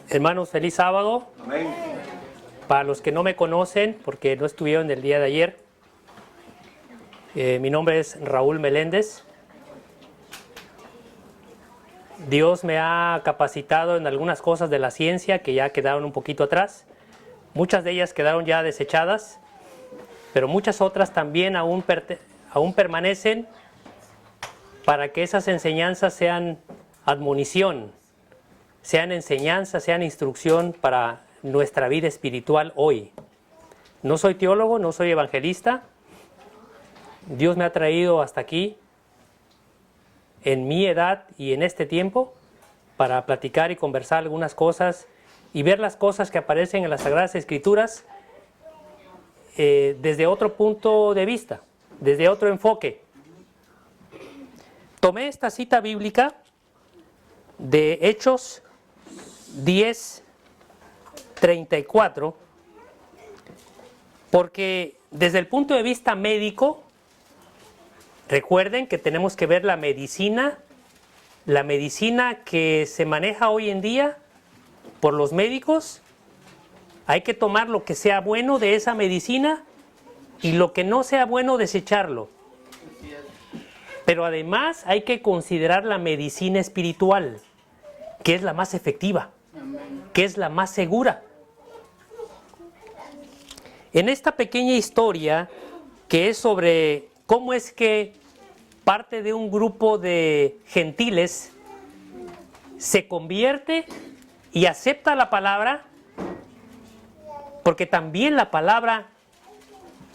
Hermanos, feliz sábado. Amén. Para los que no me conocen, porque no estuvieron el día de ayer, mi nombre es Raúl Meléndez. Dios me ha capacitado en algunas cosas de la ciencia que ya quedaron un poquito atrás. Muchas de ellas quedaron ya desechadas, pero muchas otras también aún permanecen para que esas enseñanzas sean admonición, sean enseñanza, sean instrucción para nuestra vida espiritual hoy. No soy teólogo, no soy evangelista. Dios me ha traído hasta aquí, en mi edad y en este tiempo, para platicar y conversar algunas cosas y ver las cosas que aparecen en las Sagradas Escrituras desde otro punto de vista, desde otro enfoque. Tomé esta cita bíblica de Hechos 10:34, porque desde el punto de vista médico, recuerden que tenemos que ver la medicina que se maneja hoy en día por los médicos. Hay que tomar lo que sea bueno de esa medicina y lo que no sea bueno desecharlo. Pero además hay que considerar la medicina espiritual, que es la más efectiva, que es la más segura. En esta pequeña historia, que es sobre cómo es que parte de un grupo de gentiles se convierte y acepta la palabra, porque también la palabra,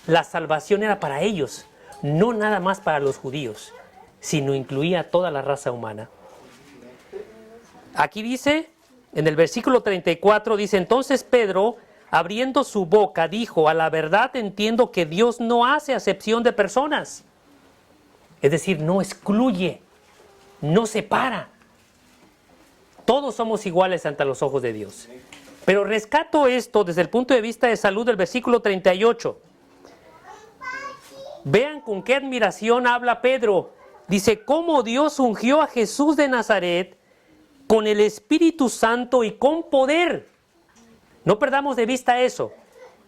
la salvación era para ellos, no nada más para los judíos, sino incluía a toda la raza humana. Aquí dice, en el versículo 34, dice: entonces Pedro, abriendo su boca, dijo: a la verdad entiendo que Dios no hace acepción de personas. Es decir, no excluye, no separa. Todos somos iguales ante los ojos de Dios. Pero rescato esto desde el punto de vista de salud del versículo 38. Vean con qué admiración habla Pedro. Dice: cómo Dios ungió a Jesús de Nazaret con el Espíritu Santo y con poder. No perdamos de vista eso.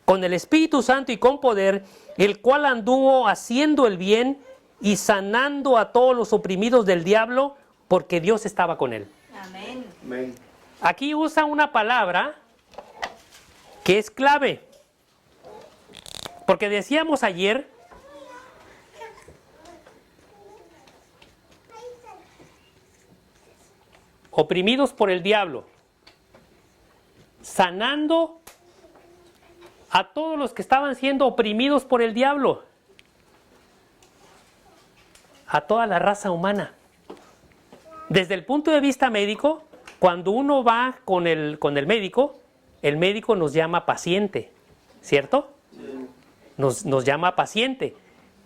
Con el Espíritu Santo y con poder, el cual anduvo haciendo el bien y sanando a todos los oprimidos del diablo, porque Dios estaba con él. Amén. Amén. Aquí usa una palabra que es clave. Porque decíamos ayer oprimidos por el diablo, sanando a todos los que estaban siendo oprimidos por el diablo, a toda la raza humana. Desde el punto de vista médico, cuando uno va con el médico nos llama paciente, ¿cierto? Nos llama paciente.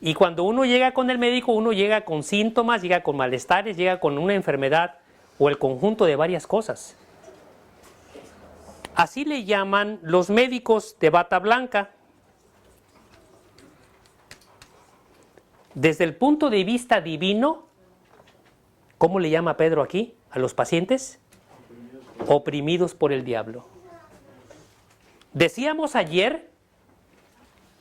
Y cuando uno llega con el médico, uno llega con síntomas, llega con malestares, llega con una enfermedad o el conjunto de varias cosas. Así le llaman los médicos de bata blanca. Desde el punto de vista divino, ¿cómo le llama Pedro aquí a los pacientes? Oprimidos por el diablo. Decíamos ayer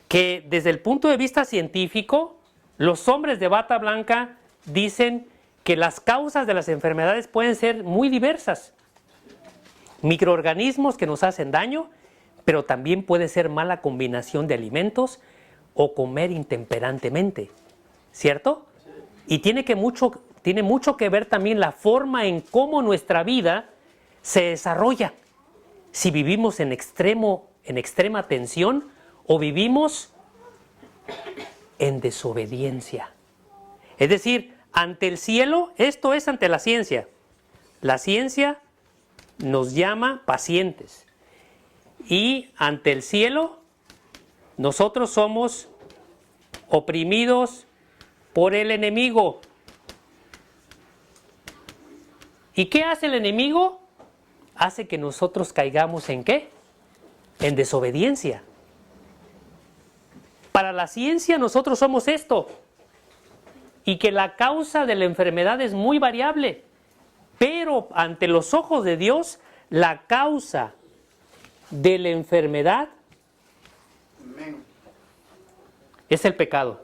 que desde el punto de vista científico, los hombres de bata blanca dicen que las causas de las enfermedades pueden ser muy diversas. Microorganismos que nos hacen daño, pero también puede ser mala combinación de alimentos o comer intemperantemente, ¿cierto? Y tiene mucho que ver también la forma en cómo nuestra vida se desarrolla. Si vivimos en extrema tensión o vivimos en desobediencia. Es decir, ante el cielo, esto es ante la ciencia. La ciencia nos llama pacientes. Y ante el cielo, nosotros somos oprimidos por el enemigo. ¿Y qué hace el enemigo? Hace que nosotros caigamos ¿en qué? En desobediencia. Para la ciencia nosotros somos esto. Y que la causa de la enfermedad es muy variable. Pero ante los ojos de Dios, la causa de la enfermedad es el pecado.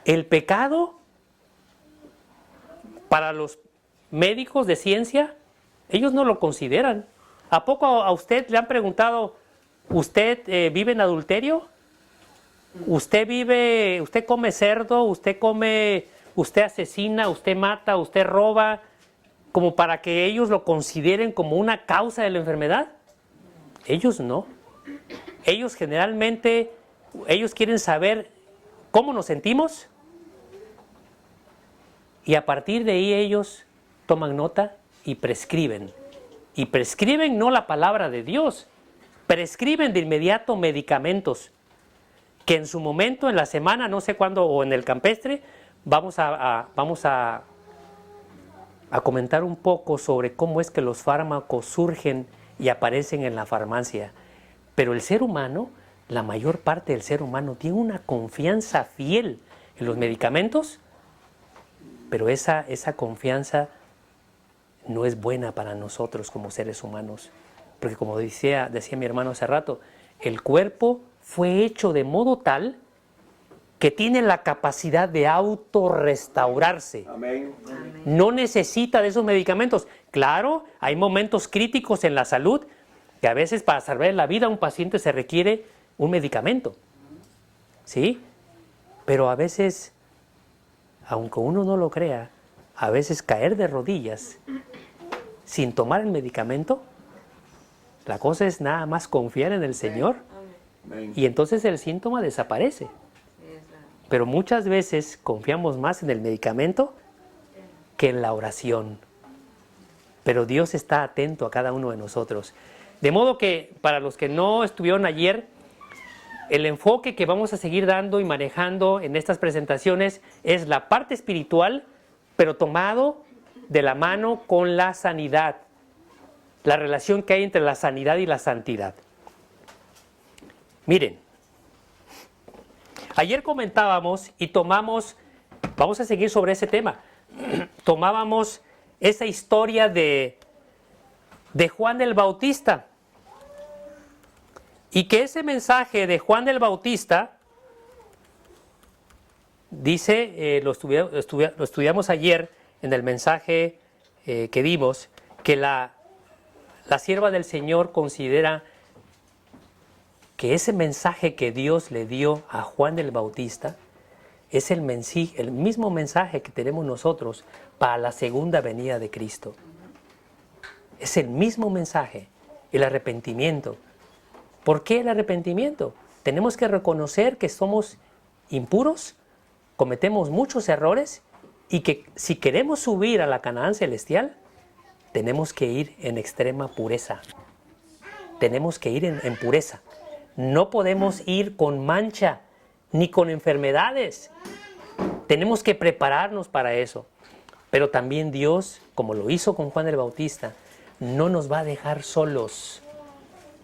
El pecado, para los médicos de ciencia, ellos no lo consideran. ¿A poco a usted le han preguntado, ¿usted vive en adulterio? ¿Usted come cerdo? ¿Usted asesina? ¿Usted mata? ¿Usted roba? Como para que ellos lo consideren como una causa de la enfermedad. Ellos no. Ellos generalmente, ellos quieren saber cómo nos sentimos y a partir de ahí ellos toman nota y prescriben. Y prescriben no la palabra de Dios, prescriben de inmediato medicamentos que en su momento, en la semana, no sé cuándo, o en el campestre, vamos a comentar un poco sobre cómo es que los fármacos surgen y aparecen en la farmacia. Pero el ser humano, la mayor parte del ser humano, tiene una confianza fiel en los medicamentos, pero esa confianza no es buena para nosotros como seres humanos. Porque como decía mi hermano hace rato, el cuerpo fue hecho de modo tal que tiene la capacidad de autorrestaurarse. Amén. No necesita de esos medicamentos. Claro, hay momentos críticos en la salud que a veces para salvar la vida a un paciente se requiere un medicamento. ¿Sí? Pero a veces, aunque uno no lo crea, a veces caer de rodillas sin tomar el medicamento, la cosa es nada más confiar en el Señor y entonces el síntoma desaparece. Pero muchas veces confiamos más en el medicamento que en la oración. Pero Dios está atento a cada uno de nosotros. De modo que para los que no estuvieron ayer, el enfoque que vamos a seguir dando y manejando en estas presentaciones es la parte espiritual, pero tomado de la mano con la sanidad. La relación que hay entre la sanidad y la santidad. Miren, ayer comentábamos y tomamos, vamos a seguir sobre ese tema, tomábamos esa historia de Juan el Bautista y que ese mensaje de Juan el Bautista, dice, lo estudiamos ayer en el mensaje que dimos, que la sierva del Señor considera que ese mensaje que Dios le dio a Juan el Bautista es el mismo mensaje que tenemos nosotros para la segunda venida de Cristo. Es el mismo mensaje, el arrepentimiento. ¿Por qué el arrepentimiento? Tenemos que reconocer que somos impuros, cometemos muchos errores y que si queremos subir a la Canaán celestial, tenemos que ir en extrema pureza. Tenemos que ir en pureza. No podemos ir con mancha ni con enfermedades. Tenemos que prepararnos para eso. Pero también Dios, como lo hizo con Juan el Bautista, no nos va a dejar solos.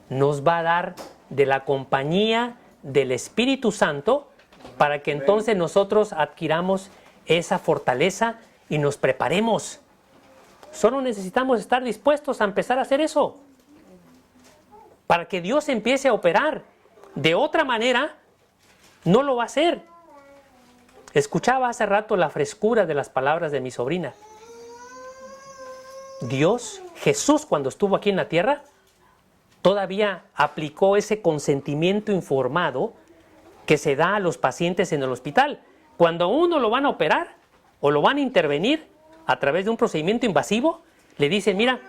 Nos va a dar de la compañía del Espíritu Santo para que entonces nosotros adquiramos esa fortaleza y nos preparemos. Solo necesitamos estar dispuestos a empezar a hacer eso, para que Dios empiece a operar. De otra manera, no lo va a hacer. Escuchaba hace rato la frescura de las palabras de mi sobrina. Dios, Jesús, cuando estuvo aquí en la tierra, todavía aplicó ese consentimiento informado que se da a los pacientes en el hospital. Cuando a uno lo van a operar o lo van a intervenir a través de un procedimiento invasivo, le dicen, mira,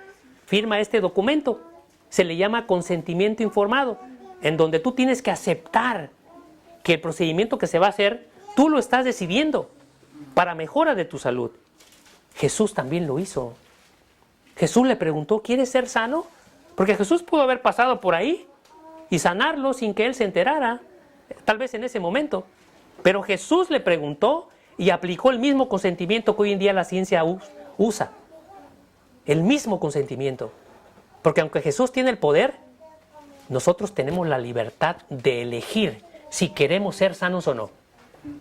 firma este documento. Se le llama consentimiento informado, en donde tú tienes que aceptar que el procedimiento que se va a hacer, tú lo estás decidiendo para mejora de tu salud. Jesús también lo hizo. Jesús le preguntó, ¿quieres ser sano? Porque Jesús pudo haber pasado por ahí y sanarlo sin que él se enterara, tal vez en ese momento. Pero Jesús le preguntó y aplicó el mismo consentimiento que hoy en día la ciencia usa. El mismo consentimiento. Porque aunque Jesús tiene el poder, nosotros tenemos la libertad de elegir si queremos ser sanos o no.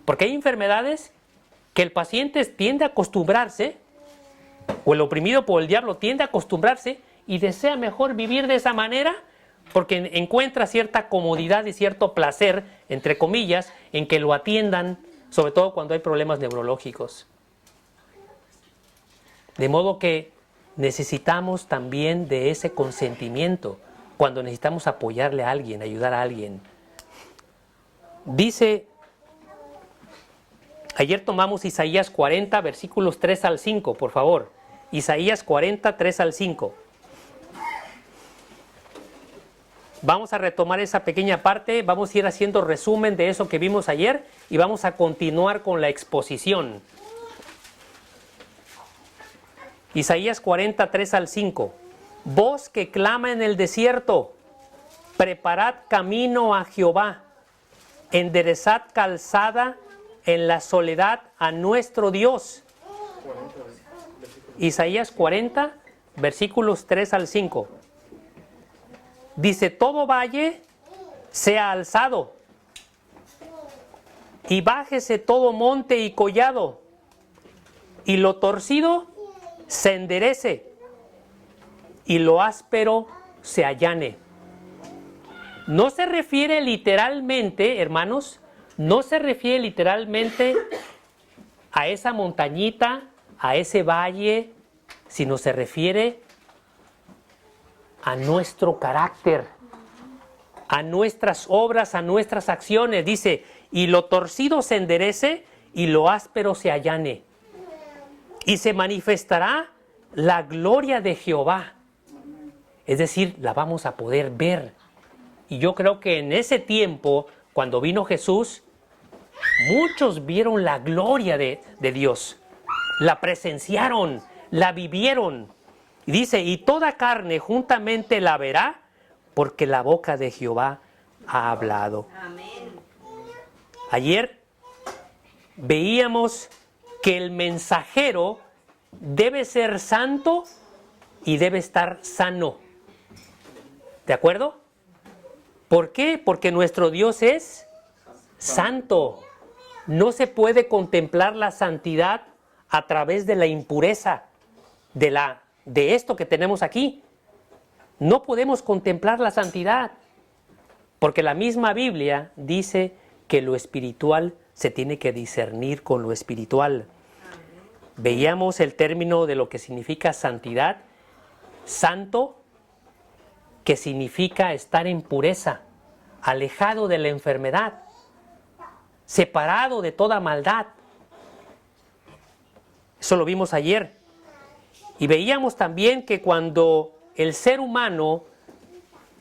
Porque hay enfermedades que el paciente tiende a acostumbrarse o el oprimido por el diablo tiende a acostumbrarse y desea mejor vivir de esa manera porque encuentra cierta comodidad y cierto placer, entre comillas, en que lo atiendan, sobre todo cuando hay problemas neurológicos. De modo que necesitamos también de ese consentimiento cuando necesitamos apoyarle a alguien, ayudar a alguien. Dice, ayer tomamos Isaías 40, versículos 3 al 5, por favor. Isaías 40, 3 al 5. Vamos a retomar esa pequeña parte, vamos a ir haciendo resumen de eso que vimos ayer y vamos a continuar con la exposición. Isaías 40, 3 al 5. Voz que clama en el desierto, preparad camino a Jehová, enderezad calzada en la soledad a nuestro Dios. Isaías 40, versículos 3 al 5. Dice, todo valle sea alzado, y bájese todo monte y collado, y lo torcido se enderece, y lo áspero se allane. No se refiere literalmente, hermanos, no se refiere literalmente a esa montañita, a ese valle, sino se refiere a nuestro carácter, a nuestras obras, a nuestras acciones. Dice, y lo torcido se enderece y lo áspero se allane. Y se manifestará la gloria de Jehová. Es decir, la vamos a poder ver. Y yo creo que en ese tiempo, cuando vino Jesús, muchos vieron la gloria de Dios. La presenciaron, la vivieron. Y dice, y toda carne juntamente la verá, porque la boca de Jehová ha hablado. Amén. Ayer veíamos que el mensajero debe ser santo y debe estar sano. ¿De acuerdo? ¿Por qué? Porque nuestro Dios es santo. No se puede contemplar la santidad a través de la impureza, de esto que tenemos aquí. No podemos contemplar la santidad, porque la misma Biblia dice que lo espiritual se tiene que discernir con lo espiritual. Veíamos el término de lo que significa santidad, santo, que significa estar en pureza, alejado de la enfermedad, separado de toda maldad. Eso lo vimos ayer. Y veíamos también que cuando el ser humano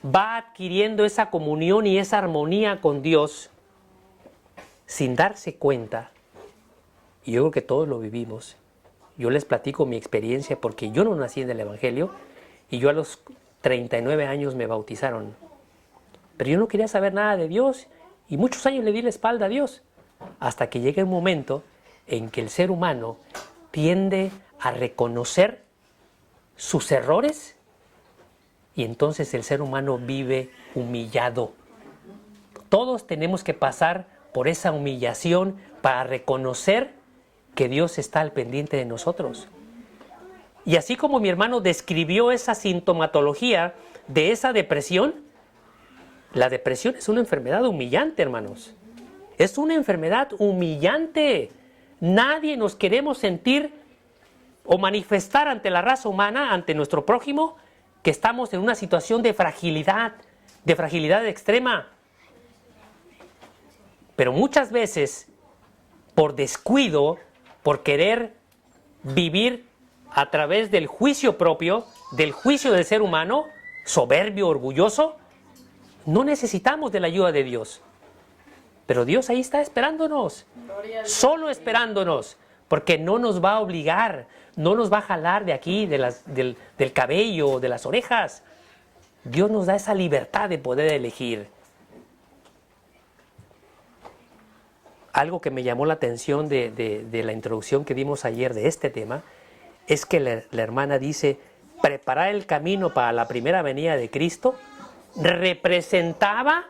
va adquiriendo esa comunión y esa armonía con Dios, sin darse cuenta, y yo creo que todos lo vivimos, yo les platico mi experiencia porque yo no nací en el Evangelio y yo a los 39 años me bautizaron. Pero yo no quería saber nada de Dios y muchos años le di la espalda a Dios, hasta que llega un momento en que el ser humano tiende a reconocer sus errores y entonces el ser humano vive humillado. Todos tenemos que pasar por esa humillación para reconocer que Dios está al pendiente de nosotros. Y así como mi hermano describió esa sintomatología de esa depresión, la depresión es una enfermedad humillante, hermanos. Es una enfermedad humillante. Nadie nos queremos sentir o manifestar ante la raza humana, ante nuestro prójimo, que estamos en una situación de fragilidad extrema. Pero muchas veces, por descuido, por querer vivir a través del juicio propio, del juicio del ser humano, soberbio, orgulloso, no necesitamos de la ayuda de Dios. Pero Dios ahí está esperándonos, solo esperándonos, porque no nos va a obligar, no nos va a jalar de aquí, del cabello, de las orejas. Dios nos da esa libertad de poder elegir. Algo que me llamó la atención de la introducción que dimos ayer de este tema, es que la hermana dice, preparar el camino para la primera venida de Cristo, representaba,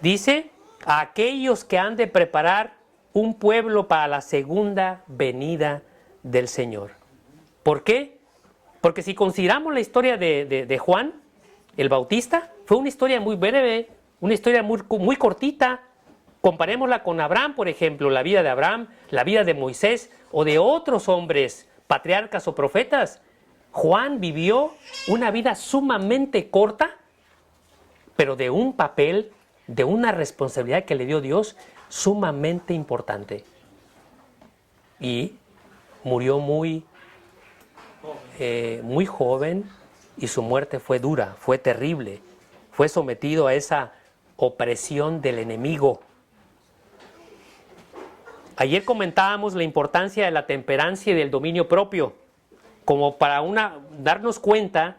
dice, a aquellos que han de preparar un pueblo para la segunda venida del Señor. ¿Por qué? Porque si consideramos la historia de Juan el Bautista, fue una historia muy breve, una historia muy cortita. Comparémosla con Abraham, por ejemplo, la vida de Abraham, la vida de Moisés o de otros hombres, patriarcas o profetas. Juan vivió una vida sumamente corta, pero de un papel, de una responsabilidad que le dio Dios sumamente importante. Y murió muy joven, y su muerte fue dura, fue terrible. Fue sometido a esa opresión del enemigo. Ayer comentábamos la importancia de la temperancia y del dominio propio, como para darnos cuenta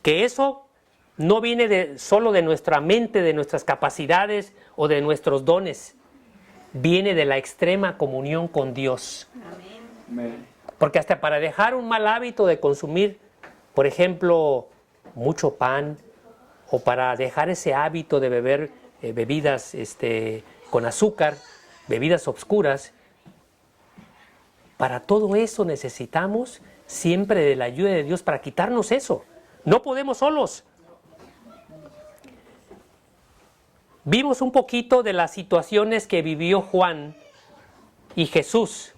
que eso no viene solo de nuestra mente, de nuestras capacidades o de nuestros dones. Viene de la extrema comunión con Dios. Amén. Porque hasta para dejar un mal hábito de consumir, por ejemplo, mucho pan, o para dejar ese hábito de beber bebidas con azúcar, bebidas obscuras, para todo eso necesitamos siempre de la ayuda de Dios para quitarnos eso. No podemos solos. Vimos un poquito de las situaciones que vivió Juan y Jesús.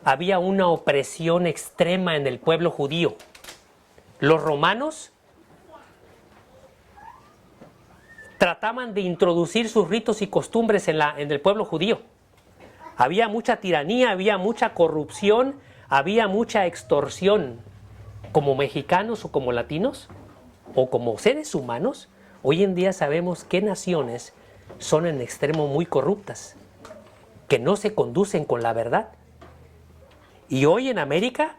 Había una opresión extrema en el pueblo judío. Los romanos trataban de introducir sus ritos y costumbres en el pueblo judío. Había mucha tiranía, había mucha corrupción, había mucha extorsión. Como mexicanos o como latinos, o como seres humanos, hoy en día sabemos qué naciones son en extremo muy corruptas, que no se conducen con la verdad. Y hoy en América,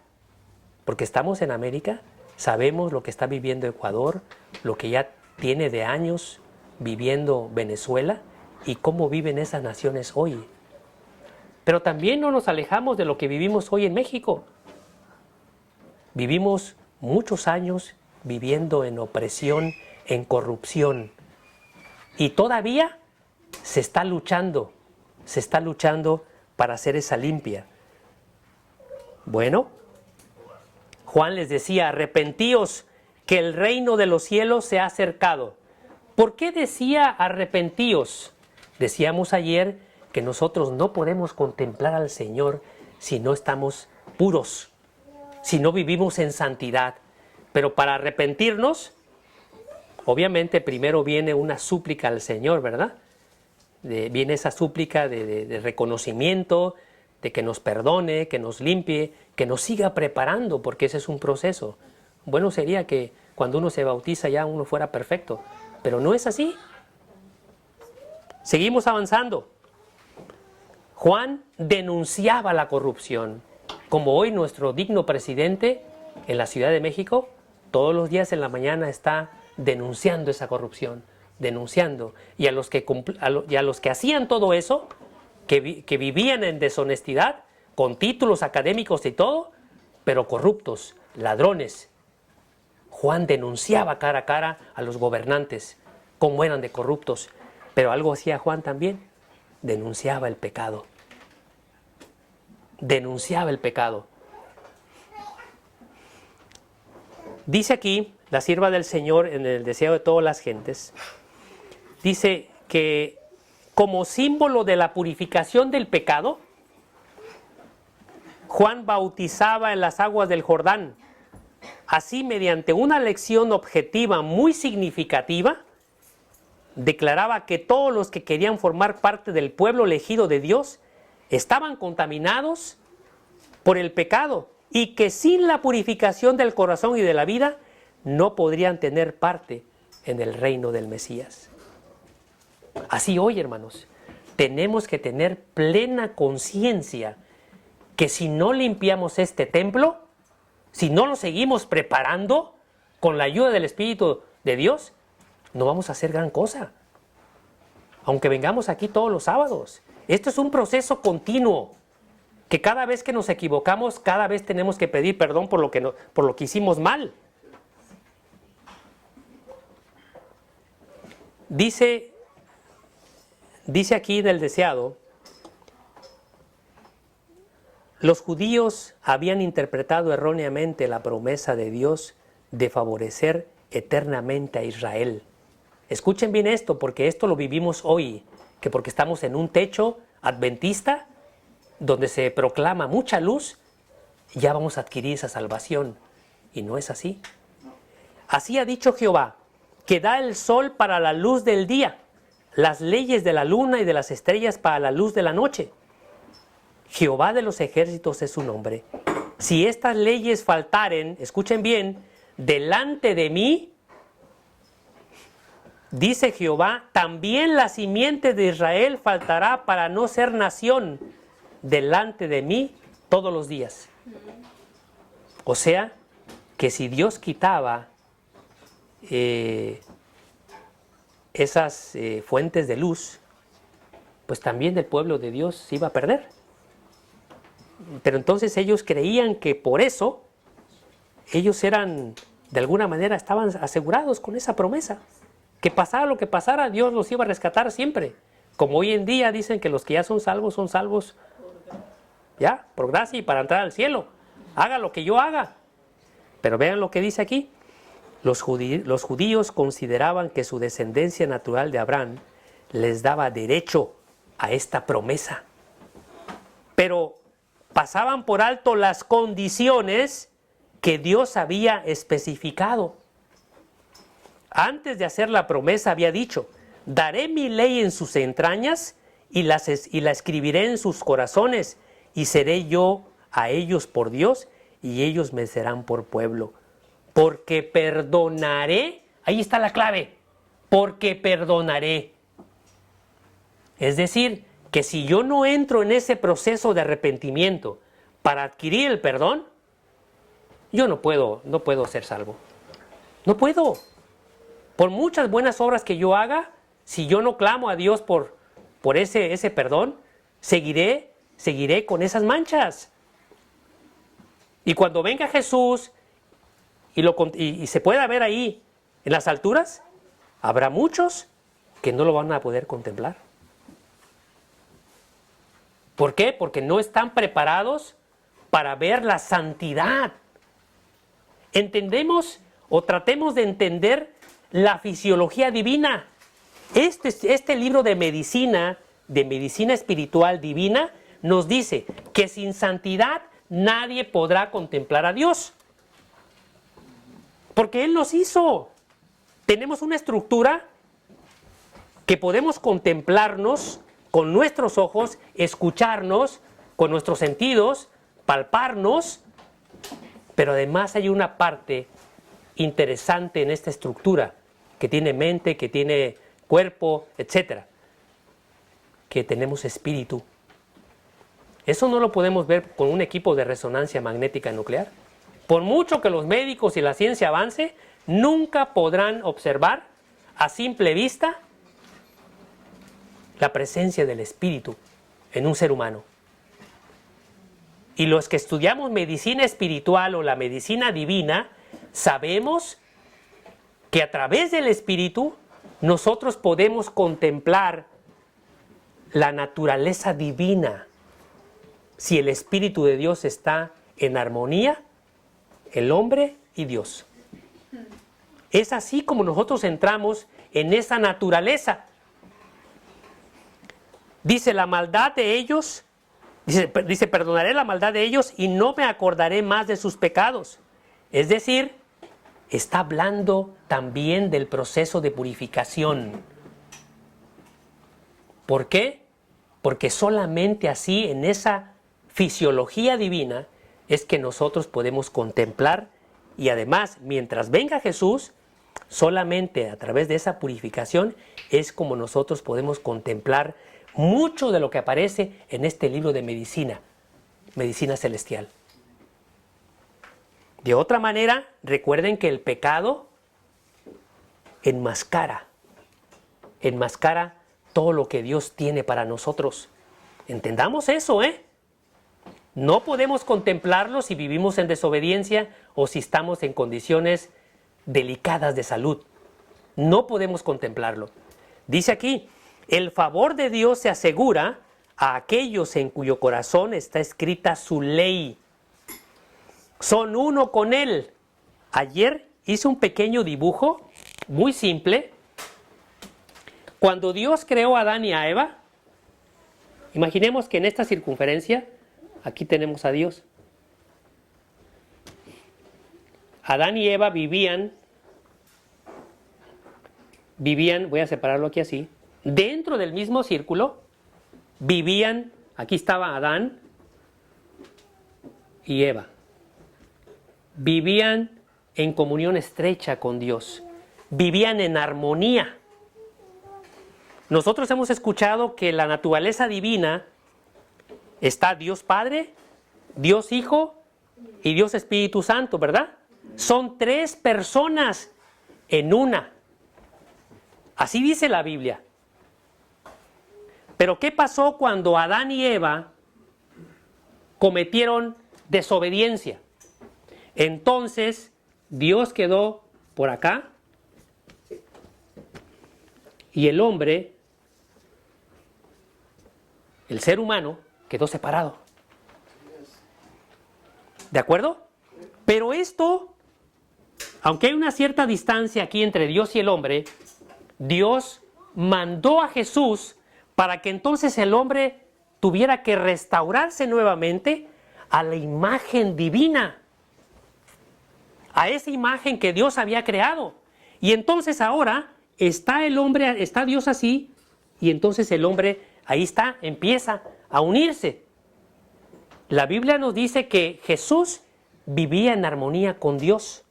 porque estamos en América, sabemos lo que está viviendo Ecuador, lo que ya tiene de años viviendo Venezuela y cómo viven esas naciones hoy. Pero también no nos alejamos de lo que vivimos hoy en México. Vivimos muchos años viviendo en opresión, en corrupción. Y todavía se está luchando para hacer esa limpia. Bueno, Juan les decía, arrepentíos, que el reino de los cielos se ha acercado. ¿Por qué decía arrepentíos? Decíamos ayer que nosotros no podemos contemplar al Señor si no estamos puros, si no vivimos en santidad. Pero para arrepentirnos, obviamente primero viene una súplica al Señor, ¿verdad? Viene esa súplica de reconocimiento, de que nos perdone, que nos limpie, que nos siga preparando, porque ese es un proceso. Bueno sería que cuando uno se bautiza ya uno fuera perfecto, pero no es así. Seguimos avanzando. Juan denunciaba la corrupción, como hoy nuestro digno presidente en la Ciudad de México, todos los días en la mañana está denunciando esa corrupción, denunciando. Y a los que hacían todo eso, que vivían en deshonestidad, con títulos académicos y todo, pero corruptos, ladrones. Juan denunciaba cara a cara a los gobernantes, cómo eran de corruptos. Pero algo hacía Juan también, denunciaba el pecado. Denunciaba el pecado. Dice aquí, la sierva del Señor en el deseo de todas las gentes, dice que como símbolo de la purificación del pecado, Juan bautizaba en las aguas del Jordán. Así, mediante una lección objetiva muy significativa, declaraba que todos los que querían formar parte del pueblo elegido de Dios estaban contaminados por el pecado y que sin la purificación del corazón y de la vida no podrían tener parte en el reino del Mesías. Así hoy, hermanos, tenemos que tener plena conciencia que si no limpiamos este templo, si no lo seguimos preparando con la ayuda del Espíritu de Dios, no vamos a hacer gran cosa. Aunque vengamos aquí todos los sábados. Esto es un proceso continuo, que cada vez que nos equivocamos, cada vez tenemos que pedir perdón por lo que hicimos mal. Dice aquí en el deseado, Los judíos habían interpretado erróneamente la promesa de Dios de favorecer eternamente a Israel. Escuchen bien esto, porque esto lo vivimos hoy, que porque estamos en un techo adventista, donde se proclama mucha luz, ya vamos a adquirir esa salvación. Y no es así. Así ha dicho Jehová, que da el sol para la luz del día, las leyes de la luna y de las estrellas para la luz de la noche. Jehová de los ejércitos es su nombre. Si estas leyes faltaren, escuchen bien, delante de mí, dice Jehová, también la simiente de Israel faltará para no ser nación delante de mí todos los días. O sea, que si Dios quitaba esas fuentes de luz, pues también el pueblo de Dios se iba a perder. Pero entonces ellos creían que por eso ellos eran, de alguna manera, estaban asegurados con esa promesa. Que pasara lo que pasara, Dios los iba a rescatar siempre. Como hoy en día dicen que los que ya son salvos, ya, por gracia y para entrar al cielo. Haga lo que yo haga. Pero vean lo que dice aquí. Los judíos consideraban que su descendencia natural de Abraham les daba derecho a esta promesa. Pero pasaban por alto las condiciones que Dios había especificado. Antes de hacer la promesa había dicho, daré mi ley en sus entrañas y la escribiré en sus corazones, y seré yo a ellos por Dios y ellos me serán por pueblo. Porque perdonaré, ahí está la clave, porque perdonaré. Es decir, que si yo no entro en ese proceso de arrepentimiento para adquirir el perdón, yo no puedo ser salvo. No puedo. Por muchas buenas obras que yo haga, si yo no clamo a Dios por ese perdón, seguiré con esas manchas. Y cuando venga Jesús y se pueda ver ahí en las alturas, habrá muchos que no lo van a poder contemplar. ¿Por qué? Porque no están preparados para ver la santidad. Entendemos o tratemos de entender la fisiología divina. Este libro de medicina espiritual divina, nos dice que sin santidad nadie podrá contemplar a Dios. Porque Él nos hizo. Tenemos una estructura que podemos contemplarnos con nuestros ojos, escucharnos con nuestros sentidos, palparnos, pero además hay una parte interesante en esta estructura que tiene mente, que tiene cuerpo, etc. Que tenemos espíritu. Eso no lo podemos ver con un equipo de resonancia magnética nuclear. Por mucho que los médicos y la ciencia avance, nunca podrán observar a simple vista la presencia del espíritu en un ser humano. Y los que estudiamos medicina espiritual o la medicina divina, sabemos que a través del espíritu nosotros podemos contemplar la naturaleza divina. Si el espíritu de Dios está en armonía, el hombre y Dios. Es así como nosotros entramos en esa naturaleza. Dice, la maldad de ellos, dice, perdonaré la maldad de ellos y no me acordaré más de sus pecados. Es decir, está hablando también del proceso de purificación. ¿Por qué? Porque solamente así, en esa fisiología divina, es que nosotros podemos contemplar, y además, mientras venga Jesús, solamente a través de esa purificación es como nosotros podemos contemplar mucho de lo que aparece en este libro de medicina celestial. De otra manera, recuerden que el pecado enmascara todo lo que Dios tiene para nosotros. Entendamos eso, No podemos contemplarlo si vivimos en desobediencia o si estamos en condiciones delicadas de salud. No podemos contemplarlo. Dice aquí, el favor de Dios se asegura a aquellos en cuyo corazón está escrita su ley. Son uno con Él. Ayer hice un pequeño dibujo, muy simple. Cuando Dios creó a Adán y a Eva, imaginemos que en esta circunferencia, aquí tenemos a Dios. Adán y Eva vivían, voy a separarlo aquí así, dentro del mismo círculo, vivían, aquí estaba Adán y Eva. Vivían en comunión estrecha con Dios, vivían en armonía. Nosotros hemos escuchado que la naturaleza divina está Dios Padre, Dios Hijo y Dios Espíritu Santo, ¿verdad? Son 3 personas en una. Así dice la Biblia. Pero ¿qué pasó cuando Adán y Eva cometieron desobediencia? Entonces Dios quedó por acá y el hombre, el ser humano, quedó separado. ¿De acuerdo? Pero esto, aunque hay una cierta distancia aquí entre Dios y el hombre, Dios mandó a Jesús para que entonces el hombre tuviera que restaurarse nuevamente a la imagen divina, a esa imagen que Dios había creado. Y entonces ahora está el hombre, está Dios así, y entonces el hombre ahí está, empieza a unirse. La Biblia nos dice que Jesús vivía en armonía con Dios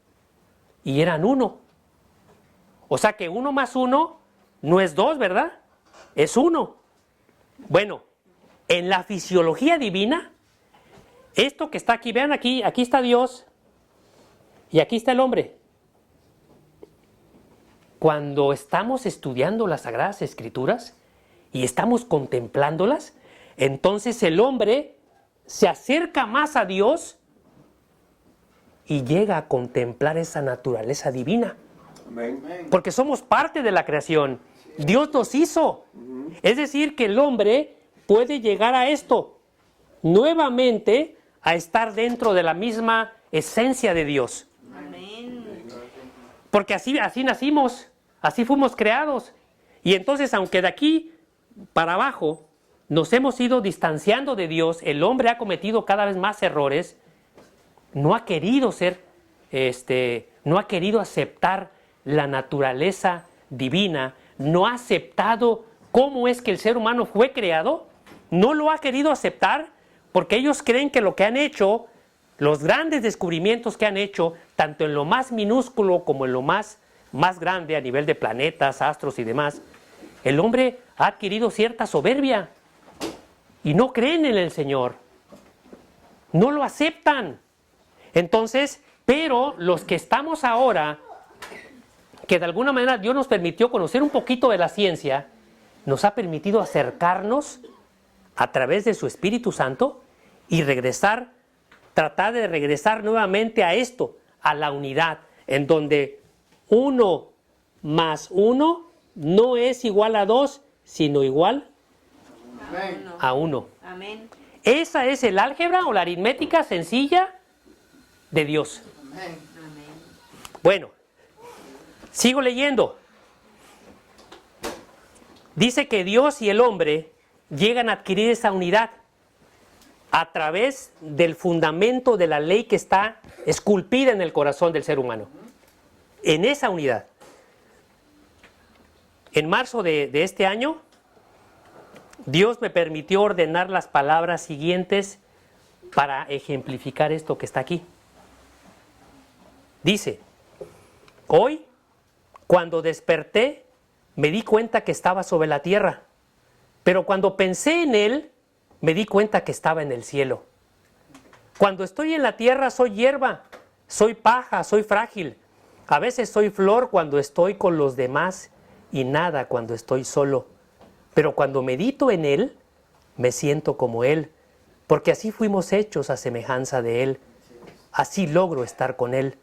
y eran uno. O sea que 1 más 1 no es 2, ¿verdad? Es 1. Bueno, en la fisiología divina, esto que está aquí, vean aquí está Dios y aquí está el hombre. Cuando estamos estudiando las Sagradas Escrituras y estamos contemplándolas, entonces el hombre se acerca más a Dios y llega a contemplar esa naturaleza divina. Porque somos parte de la creación. Dios nos hizo. Es decir, que el hombre puede llegar a esto, nuevamente a estar dentro de la misma esencia de Dios. Porque así nacimos, así fuimos creados. Y entonces, aunque de aquí para abajo nos hemos ido distanciando de Dios, el hombre ha cometido cada vez más errores, no ha querido no ha querido aceptar la naturaleza divina, no ha aceptado cómo es que el ser humano fue creado, no lo ha querido aceptar porque ellos creen que lo que han hecho, los grandes descubrimientos que han hecho, tanto en lo más minúsculo como en lo más grande a nivel de planetas, astros y demás, el hombre ha adquirido cierta soberbia y no creen en el Señor, no lo aceptan. Entonces, pero los que estamos ahora, que de alguna manera Dios nos permitió conocer un poquito de la ciencia, nos ha permitido acercarnos a través de su Espíritu Santo y tratar de regresar nuevamente a esto, a la unidad, en donde 1 más 1 no es igual a 2, sino igual a 1. Amén. Esa es el álgebra o la aritmética sencilla de Dios. Amén. Bueno, sigo leyendo. Dice que Dios y el hombre llegan a adquirir esa unidad a través del fundamento de la ley que está esculpida en el corazón del ser humano. En esa unidad. En marzo de este año, Dios me permitió ordenar las palabras siguientes para ejemplificar esto que está aquí. Dice: hoy, cuando desperté, me di cuenta que estaba sobre la tierra, pero cuando pensé en Él, me di cuenta que estaba en el cielo. Cuando estoy en la tierra soy hierba, soy paja, soy frágil. A veces soy flor cuando estoy con los demás y nada cuando estoy solo. Pero cuando medito en Él, me siento como Él, porque así fuimos hechos a semejanza de Él. Así logro estar con Él.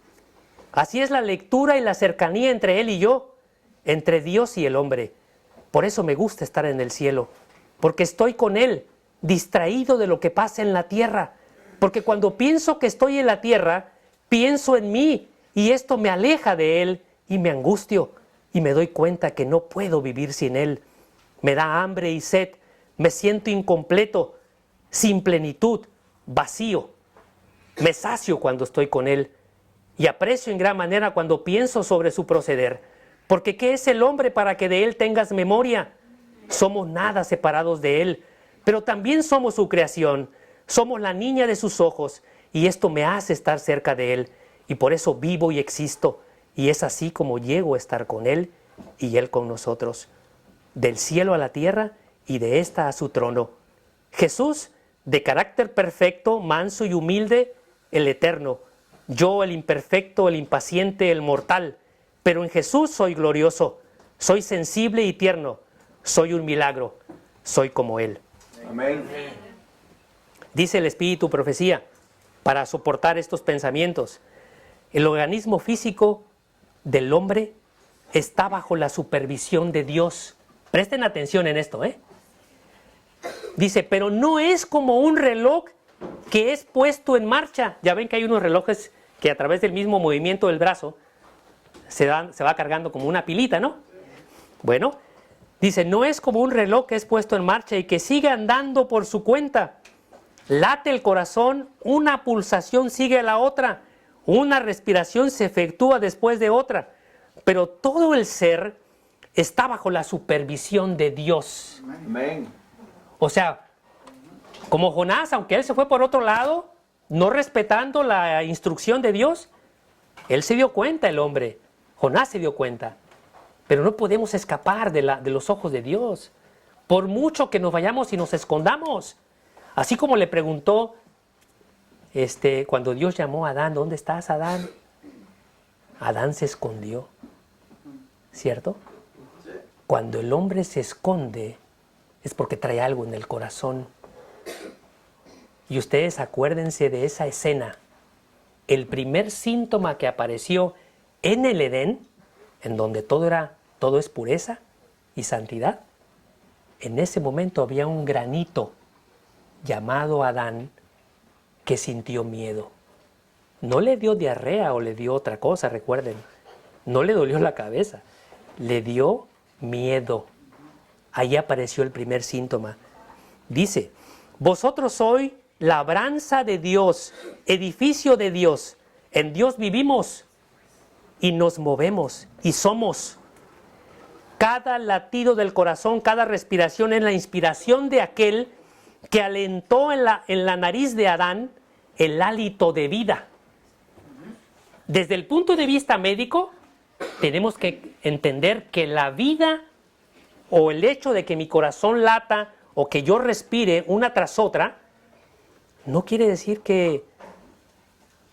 Así es la lectura y la cercanía entre Él y yo, entre Dios y el hombre. Por eso me gusta estar en el cielo, porque estoy con Él distraído de lo que pasa en la tierra. Porque cuando pienso que estoy en la tierra, pienso en mí y esto me aleja de Él y me angustio y me doy cuenta que no puedo vivir sin Él. Me da hambre y sed, me siento incompleto, sin plenitud, vacío. Me sacio cuando estoy con Él y aprecio en gran manera cuando pienso sobre su proceder. Porque ¿qué es el hombre para que de Él tengas memoria? Somos nada separados de Él, pero también somos su creación. Somos la niña de sus ojos y esto me hace estar cerca de Él y por eso vivo y existo y es así como llego a estar con Él y Él con nosotros. Del cielo a la tierra y de esta a su trono. Jesús, de carácter perfecto, manso y humilde, el eterno. Yo, el imperfecto, el impaciente, el mortal. Pero en Jesús soy glorioso, soy sensible y tierno, soy un milagro, soy como Él. Amén. Dice el Espíritu Profecía, para soportar estos pensamientos. El organismo físico del hombre está bajo la supervisión de Dios. Presten atención en esto, Dice, pero no es como un reloj que es puesto en marcha. Ya ven que hay unos relojes que a través del mismo movimiento del brazo se va cargando como una pilita, ¿no? Bueno, dice, no es como un reloj que es puesto en marcha y que sigue andando por su cuenta. Late el corazón, una pulsación sigue a la otra, una respiración se efectúa después de otra, pero todo el ser está bajo la supervisión de Dios. Amén. O sea, como Jonás, aunque él se fue por otro lado, no respetando la instrucción de Dios, él se dio cuenta, el hombre. Jonás se dio cuenta. Pero no podemos escapar de los ojos de Dios. Por mucho que nos vayamos y nos escondamos. Así como le preguntó cuando Dios llamó a Adán, ¿dónde estás, Adán? Adán se escondió. ¿Cierto? Cuando el hombre se esconde es porque trae algo en el corazón. Y ustedes acuérdense de esa escena. El primer síntoma que apareció en el Edén, en donde todo es pureza y santidad, en ese momento había un granito llamado Adán que sintió miedo. No le dio diarrea o le dio otra cosa, recuerden. No le dolió la cabeza, le dio miedo. Ahí apareció el primer síntoma. Dice, vosotros sois labranza de Dios, edificio de Dios. En Dios vivimos y nos movemos y somos. Cada latido del corazón, cada respiración es la inspiración de aquel que alentó en la nariz de Adán el hálito de vida. Desde el punto de vista médico, tenemos que entender que la vida o el hecho de que mi corazón lata o que yo respire una tras otra, no quiere decir que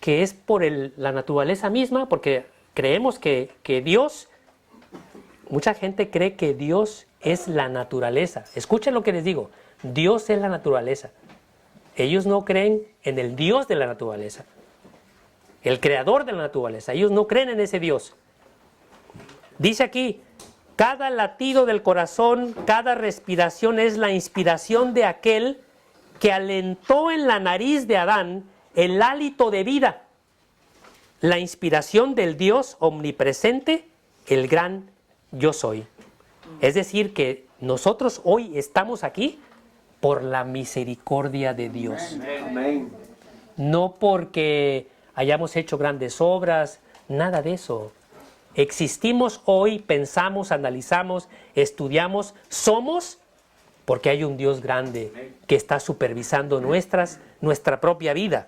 es por la naturaleza misma, porque creemos que Dios, mucha gente cree que Dios es la naturaleza. Escuchen lo que les digo, Dios es la naturaleza. Ellos no creen en el Dios de la naturaleza, el creador de la naturaleza. Ellos no creen en ese Dios. Dice aquí, cada latido del corazón, cada respiración es la inspiración de aquel que alentó en la nariz de Adán el hálito de vida. La inspiración del Dios omnipresente, el gran yo soy. Es decir, que nosotros hoy estamos aquí por la misericordia de Dios. Amén. No porque hayamos hecho grandes obras, nada de eso. Existimos hoy, pensamos, analizamos, estudiamos, somos porque hay un Dios grande que está supervisando nuestra propia vida.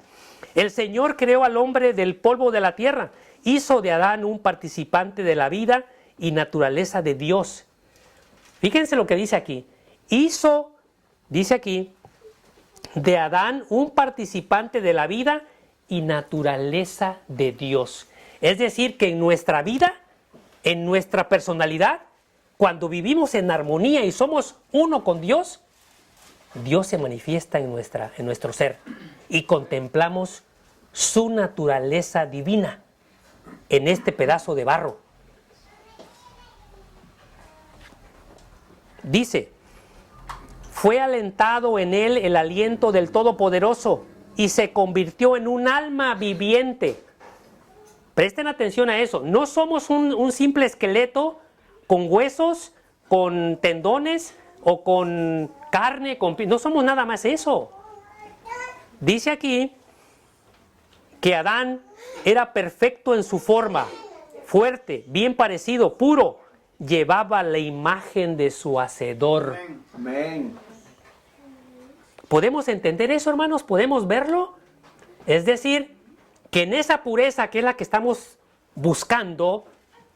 El Señor creó al hombre del polvo de la tierra, hizo de Adán un participante de la vida y naturaleza de Dios. Fíjense lo que dice aquí. Dice aquí, de Adán un participante de la vida y naturaleza de Dios. Es decir, que en nuestra vida, en nuestra personalidad, cuando vivimos en armonía y somos uno con Dios, Dios se manifiesta en nuestro ser y contemplamos su naturaleza divina en este pedazo de barro. fue alentado en él el aliento del Todopoderoso y se convirtió en un alma viviente. Presten atención a eso. No somos un simple esqueleto con huesos, con tendones o con carne. No somos nada más eso. Dice aquí que Adán era perfecto en su forma, fuerte, bien parecido, puro. Llevaba la imagen de su Hacedor. Amén. ¿Podemos entender eso, hermanos? ¿Podemos verlo? Es decir, que en esa pureza que es la que estamos buscando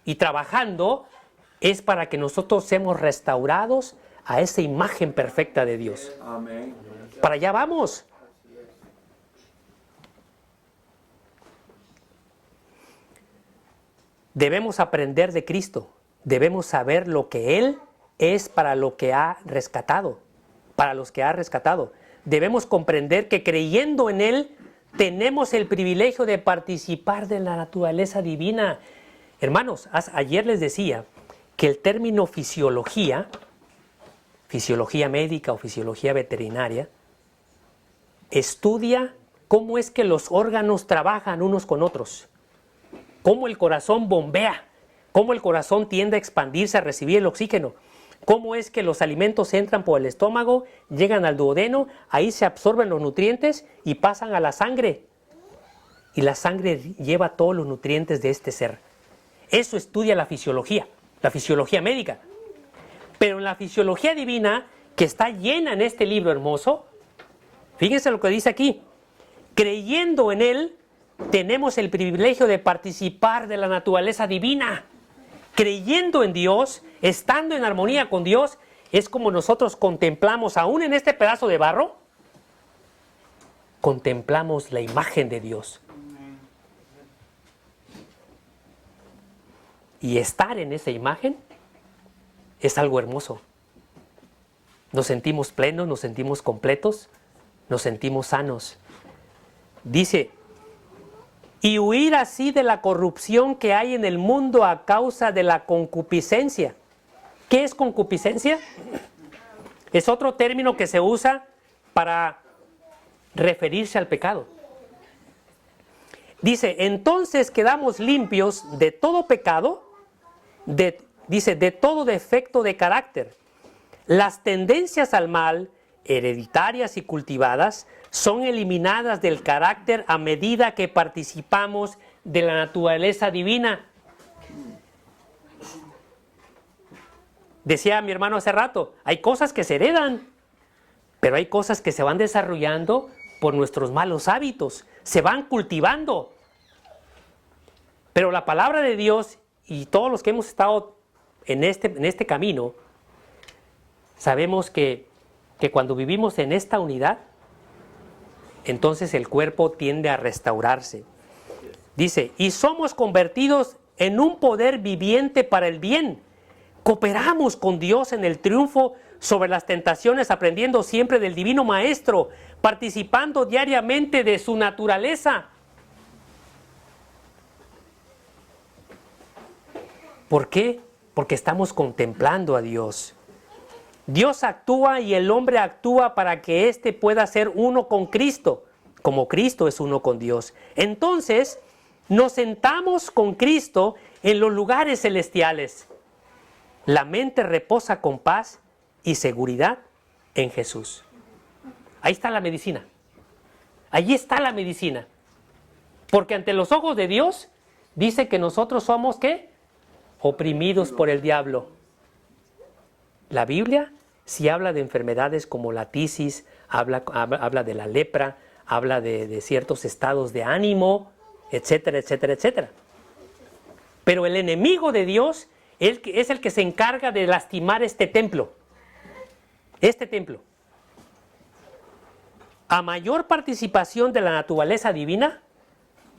y trabajando, es para que nosotros seamos restaurados a esa imagen perfecta de Dios. Amén. Para allá vamos. Debemos aprender de Cristo. Debemos saber lo que Él es para lo que ha rescatado, para los que ha rescatado. Debemos comprender que creyendo en Él tenemos el privilegio de participar de la naturaleza divina. Hermanos, ayer les decía que el término fisiología médica o fisiología veterinaria, estudia cómo es que los órganos trabajan unos con otros, cómo el corazón bombea, cómo el corazón tiende a expandirse, a recibir el oxígeno, cómo es que los alimentos entran por el estómago, llegan al duodeno, ahí se absorben los nutrientes y pasan a la sangre. Y la sangre lleva todos los nutrientes de este ser. Eso estudia la fisiología médica. Pero en la fisiología divina, que está llena en este libro hermoso, fíjense lo que dice aquí. Creyendo en Él, tenemos el privilegio de participar de la naturaleza divina. Creyendo en Dios, estando en armonía con Dios, es como nosotros contemplamos, aún en este pedazo de barro, contemplamos la imagen de Dios. Y estar en esa imagen es algo hermoso. Nos sentimos plenos, nos sentimos completos, nos sentimos sanos. Dice, y huir así de la corrupción que hay en el mundo a causa de la concupiscencia. ¿Qué es concupiscencia? Es otro término que se usa para referirse al pecado. Dice, entonces quedamos limpios de todo pecado, de todo defecto de carácter. Las tendencias al mal, hereditarias y cultivadas, son eliminadas del carácter a medida que participamos de la naturaleza divina. Decía mi hermano hace rato, hay cosas que se heredan, pero hay cosas que se van desarrollando por nuestros malos hábitos, se van cultivando. Pero la palabra de Dios y todos los que hemos estado en este camino, sabemos que cuando vivimos en esta unidad, entonces el cuerpo tiende a restaurarse. Dice, y somos convertidos en un poder viviente para el bien. Cooperamos con Dios en el triunfo sobre las tentaciones, aprendiendo siempre del Divino Maestro, participando diariamente de su naturaleza. ¿Por qué? Porque estamos contemplando a Dios. Dios actúa y el hombre actúa para que éste pueda ser uno con Cristo, como Cristo es uno con Dios. Entonces, nos sentamos con Cristo en los lugares celestiales. La mente reposa con paz y seguridad en Jesús. Ahí está la medicina. Allí está la medicina. Porque ante los ojos de Dios, dice que nosotros somos, ¿qué? Oprimidos por el diablo. La Biblia sí habla de enfermedades como la tisis, habla de la lepra, habla de ciertos estados de ánimo, etcétera, etcétera, etcétera. Pero el enemigo de Dios es el que se encarga de lastimar este templo. Este templo. A mayor participación de la naturaleza divina,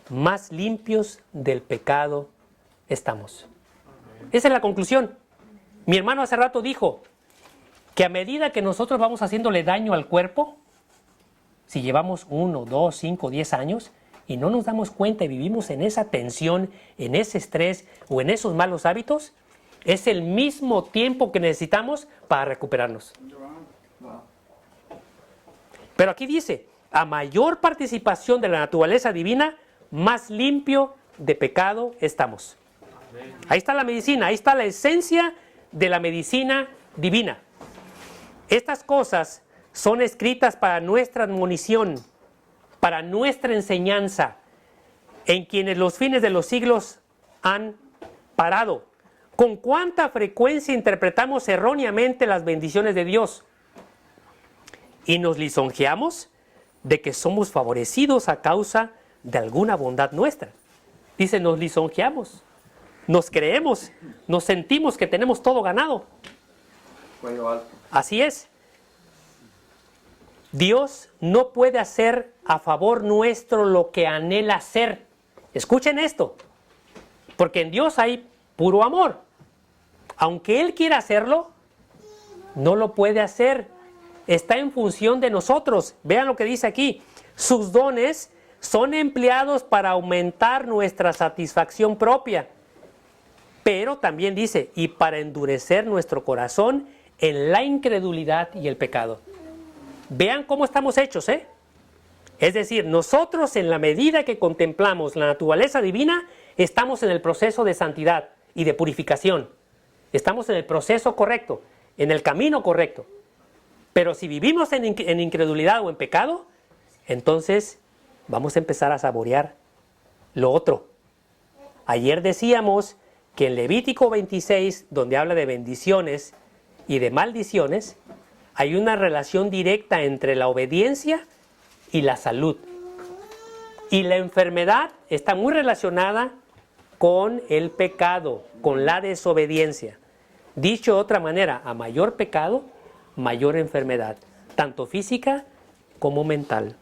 más limpios del pecado estamos. Esa es la conclusión. Mi hermano hace rato dijo que a medida que nosotros vamos haciéndole daño al cuerpo, si llevamos 1, 2, 5, 10 años y no nos damos cuenta y vivimos en esa tensión, en ese estrés o en esos malos hábitos, es el mismo tiempo que necesitamos para recuperarnos. Pero aquí dice, a mayor participación de la naturaleza divina, más limpio de pecado estamos. Ahí está la medicina, ahí está la esencia de la medicina divina. Estas cosas son escritas para nuestra admonición, para nuestra enseñanza, en quienes los fines de los siglos han parado. ¿Con cuánta frecuencia interpretamos erróneamente las bendiciones de Dios? Y nos lisonjeamos de que somos favorecidos a causa de alguna bondad nuestra. Dice, nos lisonjeamos, nos creemos, nos sentimos que tenemos todo ganado. Cuello alto. Así es. Dios no puede hacer a favor nuestro lo que anhela hacer. Escuchen esto, porque en Dios hay puro amor. Aunque Él quiera hacerlo, no lo puede hacer. Está en función de nosotros. Vean lo que dice aquí. Sus dones son empleados para aumentar nuestra satisfacción propia. Pero también dice, y para endurecer nuestro corazón en la incredulidad y el pecado. Vean cómo estamos hechos, ¿eh? Es decir, nosotros en la medida que contemplamos la naturaleza divina, estamos en el proceso de santidad y de purificación. Estamos en el proceso correcto, en el camino correcto. Pero si vivimos en incredulidad o en pecado, entonces vamos a empezar a saborear lo otro. Ayer decíamos que en Levítico 26, donde habla de bendiciones y de maldiciones, hay una relación directa entre la obediencia y la salud. Y la enfermedad está muy relacionada con el pecado, con la desobediencia. Dicho de otra manera, a mayor pecado, mayor enfermedad, tanto física como mental.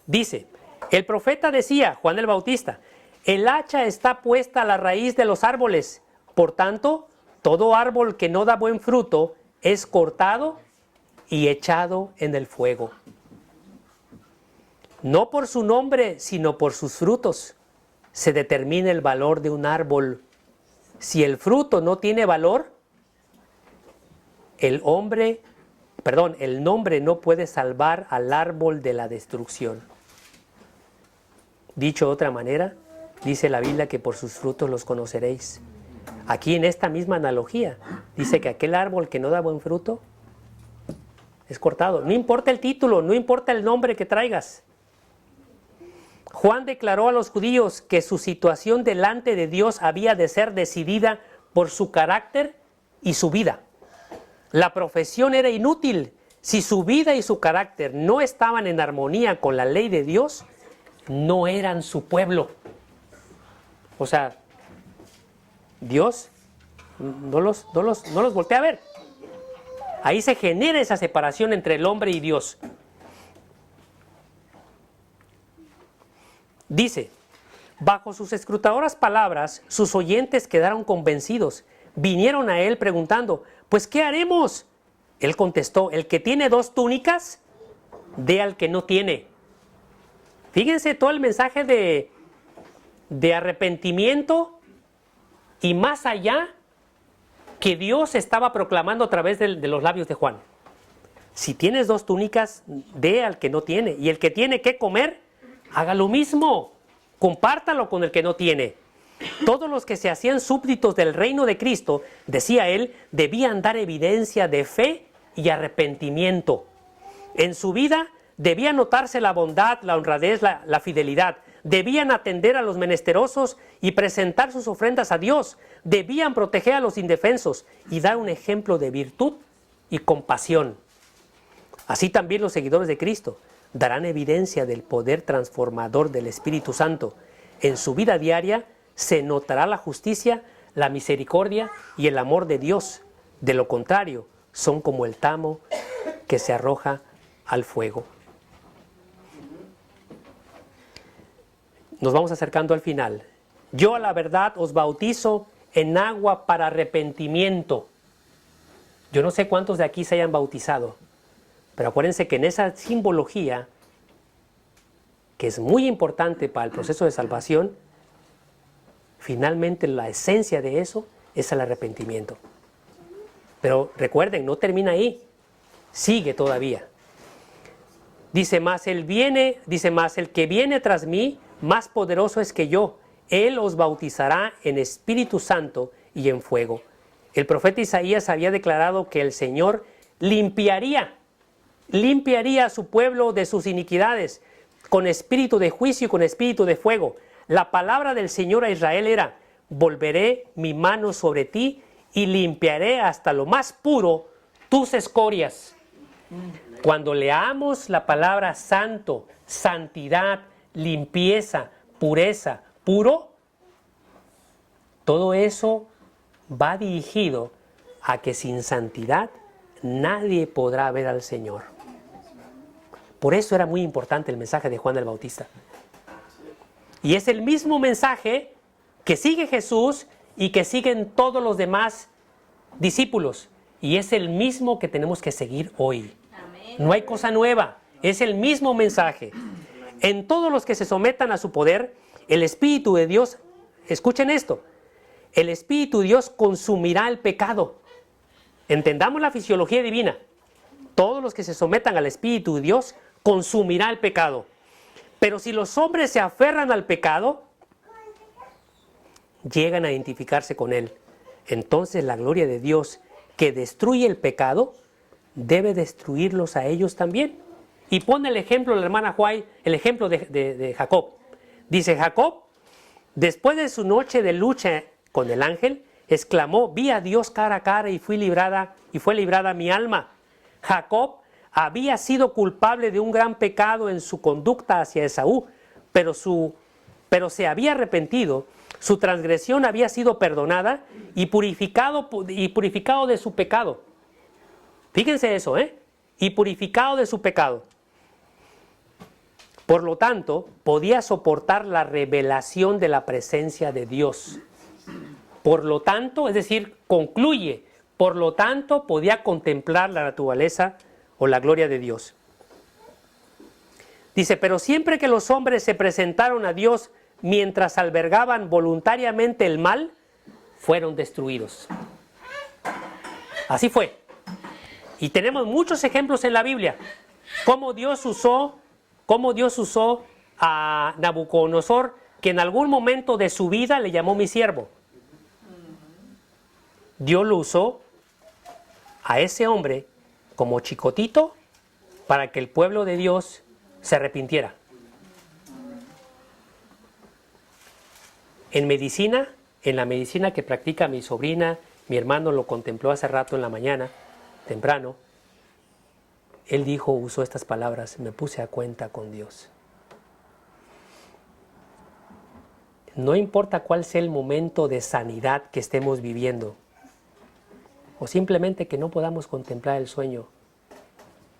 Dice, el profeta decía, Juan el Bautista, el hacha está puesta a la raíz de los árboles, por tanto, todo árbol que no da buen fruto es cortado y echado en el fuego. No por su nombre, sino por sus frutos, se determina el valor de un árbol. Si el fruto no tiene valor, el nombre no puede salvar al árbol de la destrucción. Dicho de otra manera, dice la Biblia que por sus frutos los conoceréis. Aquí en esta misma analogía, dice que aquel árbol que no da buen fruto es cortado. No importa el título, no importa el nombre que traigas. Juan declaró a los judíos que su situación delante de Dios había de ser decidida por su carácter y su vida. La profesión era inútil. Si su vida y su carácter no estaban en armonía con la ley de Dios, no eran su pueblo. O sea, Dios no los voltea a ver. Ahí se genera esa separación entre el hombre y Dios. Dice, bajo sus escrutadoras palabras, sus oyentes quedaron convencidos. Vinieron a él preguntando, pues ¿qué haremos? Él contestó, el que tiene 2 túnicas, dé al que no tiene. Fíjense todo el mensaje de arrepentimiento y más allá que Dios estaba proclamando a través de los labios de Juan. Si tienes 2 túnicas, dé al que no tiene. Y el que tiene que comer, haga lo mismo. Compártalo con el que no tiene. Todos los que se hacían súbditos del reino de Cristo, decía él, debían dar evidencia de fe y arrepentimiento. En su vida debía notarse la bondad, la honradez, la fidelidad. Debían atender a los menesterosos y presentar sus ofrendas a Dios. Debían proteger a los indefensos y dar un ejemplo de virtud y compasión. Así también los seguidores de Cristo darán evidencia del poder transformador del Espíritu Santo. En su vida diaria se notará la justicia, la misericordia y el amor de Dios. De lo contrario, son como el tamo que se arroja al fuego. Nos vamos acercando al final. Yo a la verdad os bautizo en agua para arrepentimiento. Yo no sé cuántos de aquí se hayan bautizado, pero acuérdense que en esa simbología, que es muy importante para el proceso de salvación, finalmente la esencia de eso es el arrepentimiento. Pero recuerden, no termina ahí. Sigue todavía. Dice, más el que viene tras mí, más poderoso es que yo. Él os bautizará en Espíritu Santo y en fuego. El profeta Isaías había declarado que el Señor limpiaría a su pueblo de sus iniquidades, con espíritu de juicio y con espíritu de fuego. La palabra del Señor a Israel era, volveré mi mano sobre ti y limpiaré hasta lo más puro tus escorias. Cuando leamos la palabra santo, santidad, limpieza, pureza, puro, todo eso va dirigido a que sin santidad nadie podrá ver al Señor. Por eso era muy importante el mensaje de Juan el Bautista. Y es el mismo mensaje que sigue Jesús y que siguen todos los demás discípulos. Y es el mismo que tenemos que seguir hoy. No hay cosa nueva, es el mismo mensaje. En todos los que se sometan a su poder, el Espíritu de Dios, escuchen esto, el Espíritu de Dios consumirá el pecado. Entendamos la fisiología divina. Todos los que se sometan al Espíritu de Dios consumirá el pecado. Pero si los hombres se aferran al pecado, llegan a identificarse con él. Entonces la gloria de Dios que destruye el pecado debe destruirlos a ellos también. Y pone el ejemplo la hermana White, el ejemplo de Jacob. Dice Jacob, después de su noche de lucha con el ángel, exclamó, vi a Dios cara a cara y fue librada mi alma. Jacob había sido culpable de un gran pecado en su conducta hacia Esaú, pero se había arrepentido, su transgresión había sido perdonada y purificado de su pecado. Fíjense eso, y purificado de su pecado. Por lo tanto, podía soportar la revelación de la presencia de Dios. Por lo tanto, es decir, concluye, por lo tanto, podía contemplar la naturaleza o la gloria de Dios. Dice, pero siempre que los hombres se presentaron a Dios mientras albergaban voluntariamente el mal, fueron destruidos. Así fue. Y tenemos muchos ejemplos en la Biblia. Cómo Dios usó a Nabucodonosor, que en algún momento de su vida le llamó mi siervo. Dios lo usó a ese hombre como chicotito para que el pueblo de Dios se arrepintiera. En la medicina que practica mi sobrina, mi hermano lo contempló hace rato en la mañana, temprano, él usó estas palabras, me puse a cuenta con Dios. No importa cuál sea el momento de sanidad que estemos viviendo, o simplemente que no podamos contemplar el sueño,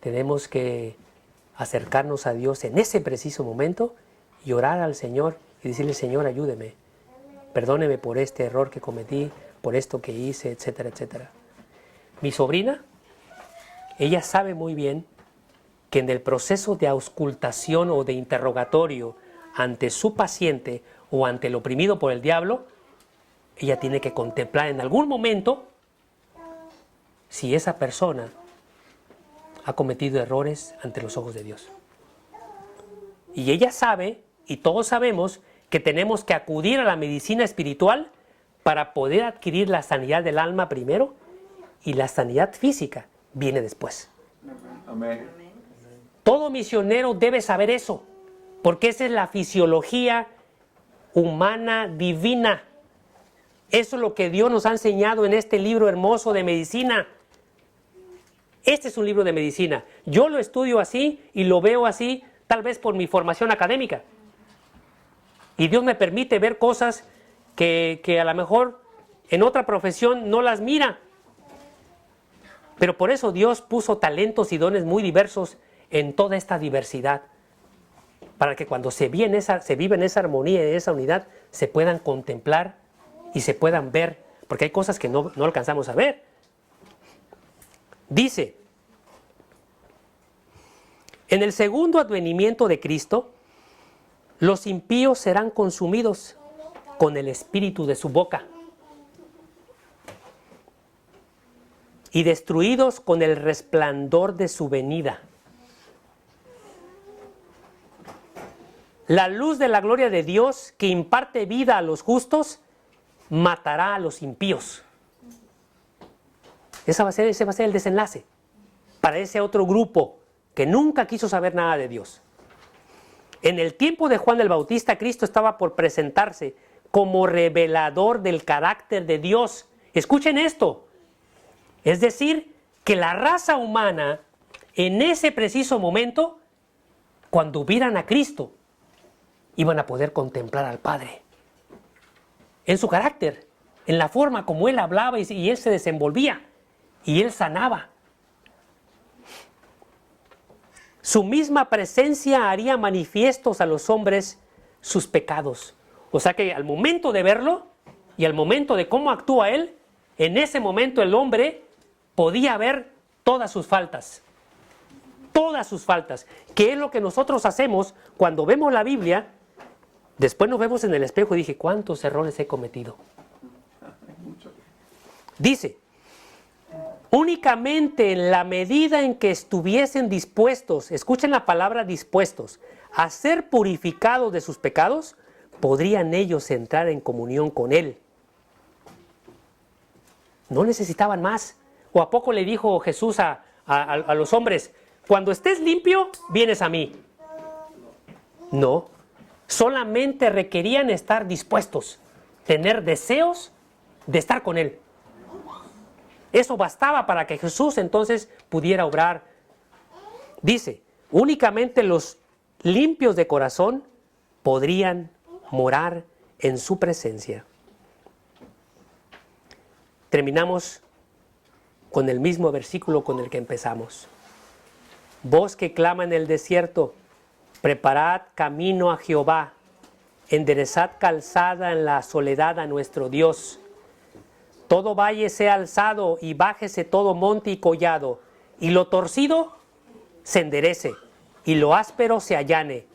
tenemos que acercarnos a Dios en ese preciso momento y orar al Señor y decirle, Señor, ayúdeme, perdóneme por este error que cometí, por esto que hice, etcétera, etcétera. Mi sobrina, ella sabe muy bien que en el proceso de auscultación o de interrogatorio ante su paciente o ante el oprimido por el diablo, ella tiene que contemplar en algún momento si esa persona ha cometido errores ante los ojos de Dios. Y ella sabe, y todos sabemos, que tenemos que acudir a la medicina espiritual para poder adquirir la sanidad del alma primero y la sanidad física viene después. Amén. Todo misionero debe saber eso, porque esa es la fisiología humana divina. Eso es lo que Dios nos ha enseñado en este libro hermoso de medicina. Este es un libro de medicina. Yo lo estudio así y lo veo así, tal vez por mi formación académica. Y Dios me permite ver cosas que a lo mejor en otra profesión no las mira. Pero por eso Dios puso talentos y dones muy diversos en toda esta diversidad. Para que cuando se vive en esa armonía y en esa unidad, se puedan contemplar y se puedan ver. Porque hay cosas que no alcanzamos a ver. Dice, en el segundo advenimiento de Cristo, los impíos serán consumidos con el espíritu de su boca. y destruidos con el resplandor de su venida. La luz de la gloria de Dios, que imparte vida a los justos, matará a los impíos. Ese va a ser el desenlace para ese otro grupo que nunca quiso saber nada de Dios. En el tiempo de Juan el Bautista, Cristo estaba por presentarse como revelador del carácter de Dios. Escuchen esto. Es decir, que la raza humana, en ese preciso momento, cuando vieran a Cristo, iban a poder contemplar al Padre. En su carácter, en la forma como Él hablaba y Él se desenvolvía, y Él sanaba. Su misma presencia haría manifiestos a los hombres sus pecados. O sea que al momento de verlo y al momento de cómo actúa Él, en ese momento el hombre podía ver todas sus faltas. Todas sus faltas. Que es lo que nosotros hacemos cuando vemos la Biblia. Después nos vemos en el espejo y dije, ¿cuántos errores he cometido? Dice, únicamente en la medida en que estuviesen dispuestos, escuchen la palabra dispuestos, a ser purificados de sus pecados, podrían ellos entrar en comunión con Él. No necesitaban más. ¿O a poco le dijo Jesús a los hombres, cuando estés limpio, vienes a mí? No. Solamente requerían estar dispuestos, tener deseos de estar con Él. Eso bastaba para que Jesús entonces pudiera obrar. Dice, únicamente los limpios de corazón podrían morar en su presencia. Terminamos con el mismo versículo con el que empezamos. Voz que clama en el desierto, preparad camino a Jehová, enderezad calzada en la soledad a nuestro Dios. Todo valle sea alzado y bájese todo monte y collado, y lo torcido se enderece, y lo áspero se allane,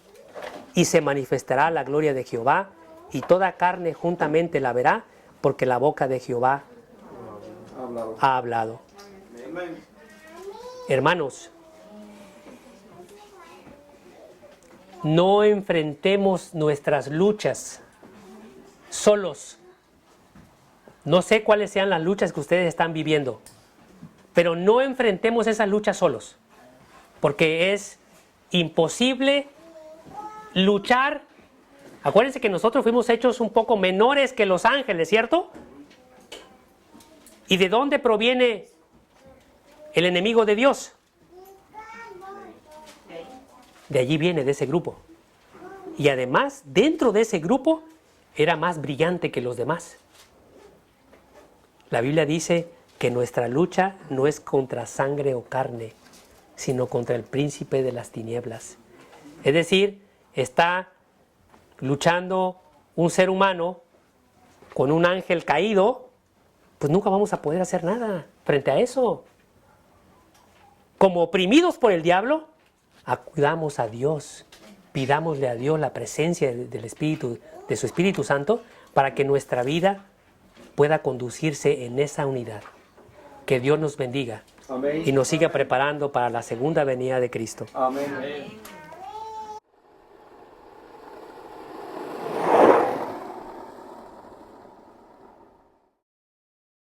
y se manifestará la gloria de Jehová, y toda carne juntamente la verá, porque la boca de Jehová ha hablado. Hermanos, no enfrentemos nuestras luchas solos. No sé cuáles sean las luchas que ustedes están viviendo, pero no enfrentemos esas luchas solos, porque es imposible luchar. Acuérdense que nosotros fuimos hechos un poco menores que los ángeles, ¿cierto? ¿Y de dónde proviene el enemigo de Dios? De allí viene, de ese grupo. Y además, dentro de ese grupo, era más brillante que los demás. La Biblia dice que nuestra lucha no es contra sangre o carne, sino contra el príncipe de las tinieblas. Es decir, está luchando un ser humano con un ángel caído, pues nunca vamos a poder hacer nada frente a eso. Como oprimidos por el diablo, acudamos a Dios, pidámosle a Dios la presencia del Espíritu, de su Espíritu Santo, para que nuestra vida pueda conducirse en esa unidad. Que Dios nos bendiga. Amén. Y nos siga preparando para la segunda venida de Cristo. Amén.